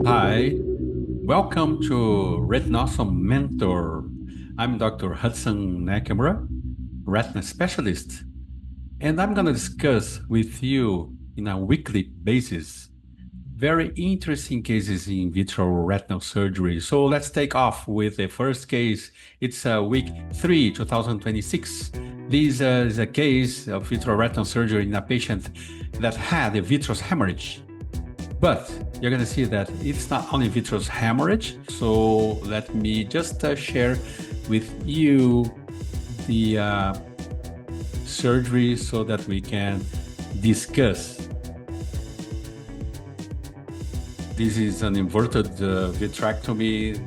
Hi, welcome to RetinawesomeMentor. I'm Dr. Hudson Nakamura, retina specialist, and I'm going to discuss with you in a weekly basis very interesting cases in vitro retinal surgery. So let's take off with the first case. It's week 3, 2026. This is a case of vitreoretinal surgery in a patient that had a vitreous hemorrhage. But you're going to see that it's not only vitreous hemorrhage. So let me just share with you the surgery so that we can discuss. This is an inverted vitrectomy.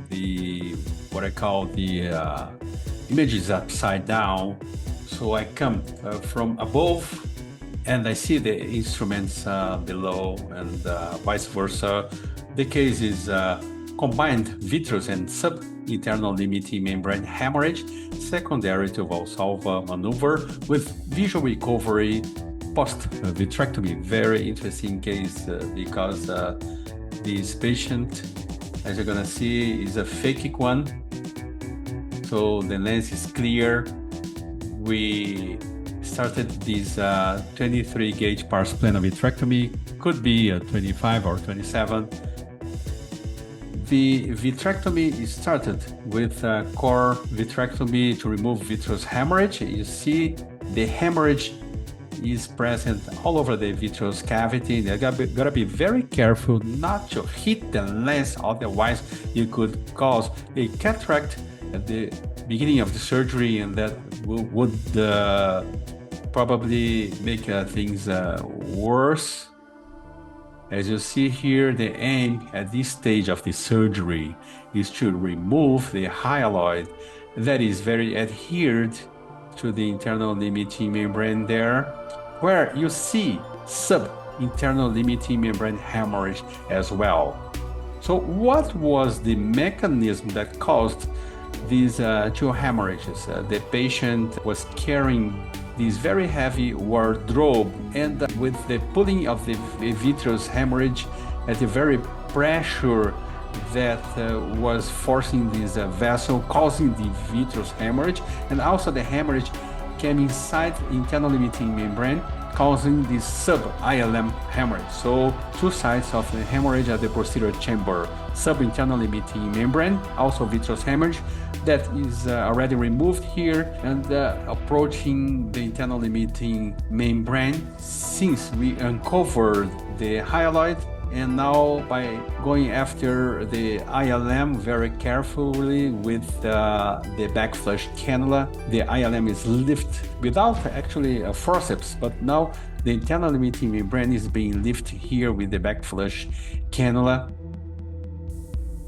What I call the image is upside down. So I come from above and I see the instruments below and vice versa. The case is combined vitreous and sub-internal limiting membrane hemorrhage secondary to Valsalva maneuver with visual recovery post-vitrectomy. Very interesting case because this patient, as you're gonna see, is a phakic one. So the lens is clear. We started this 23 gauge pars plana vitrectomy, could be a 25 or 27. The vitrectomy is started with core vitrectomy to remove vitreous hemorrhage. You see the hemorrhage is present all over the vitreous cavity. You gotta be very careful not to hit the lens, otherwise you could cause a cataract at the beginning of the surgery, and that would probably make things worse. As you see here, the aim at this stage of the surgery is to remove the hyaloid that is very adhered to the internal limiting membrane there, where you see sub-internal limiting membrane hemorrhage as well. So what was the mechanism that caused these two hemorrhages? The patient was carrying this very heavy wardrobe, and with the pulling of the vitreous hemorrhage at a very pressure that was forcing this vessel, causing the vitreous hemorrhage, and also the hemorrhage came inside internal limiting membrane, causing this sub-ILM hemorrhage. So two sides of the hemorrhage at the posterior chamber, sub-internal limiting membrane, also vitreous hemorrhage that is already removed here, and approaching the internal limiting membrane since we uncovered the hyaloid. And now by going after the ILM very carefully with the backflush cannula, the ILM is lifted without actually a forceps, but now the internal limiting membrane is being lifted here with the backflush cannula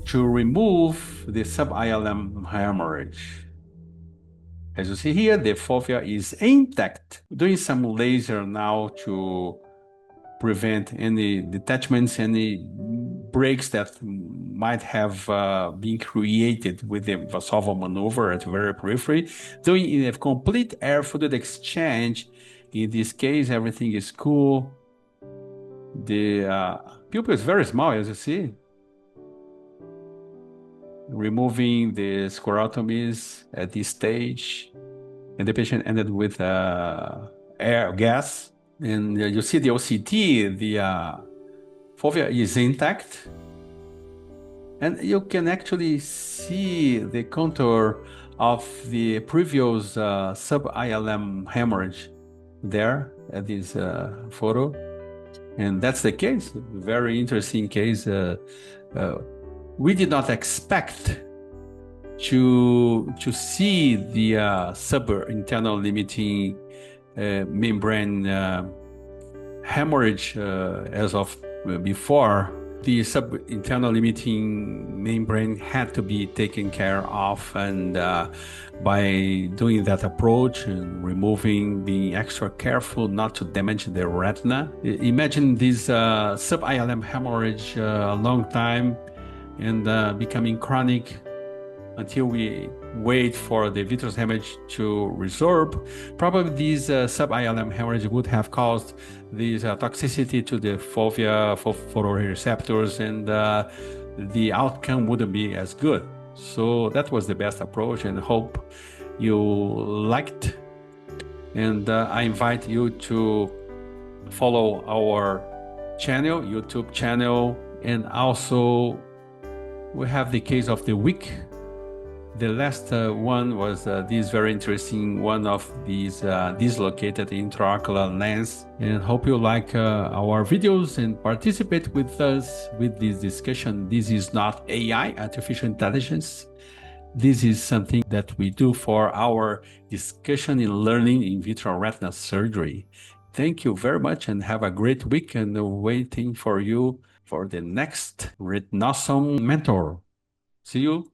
to remove the sub-ILM hemorrhage. As you see here, the fovea is intact. Doing some laser now to prevent any detachments, any breaks that might have been created with the Valsalva maneuver at the very periphery. Doing a complete air fluid exchange. In this case, everything is cool. The pupil is very small, as you see. Removing the sclerotomies at this stage, and the patient ended with air gas. And you see the OCT, the fovea is intact. And you can actually see the contour of the previous sub-ILM hemorrhage there at this photo. And that's the case, very interesting case. We did not expect to see the sub-internal limiting membrane hemorrhage as of before. The sub-internal limiting membrane had to be taken care of, and by doing that approach and removing, being extra careful not to damage the retina. Imagine this sub-ILM hemorrhage a long time and becoming chronic until we wait for the vitreous hemorrhage to resorb. Probably this sub-ILM hemorrhage would have caused this toxicity to the fovea, photoreceptors, and the outcome wouldn't be as good. So that was the best approach, and hope you liked. And I invite you to follow our channel, YouTube channel, and also we have the case of the week. The last one was this very interesting one of these dislocated intraocular lens. And hope you like our videos and participate with us with this discussion. This is not AI, artificial intelligence. This is something that we do for our discussion in learning in vitro retina surgery. Thank you very much and have a great week, and waiting for you for the next Retinawesome Mentor. See you.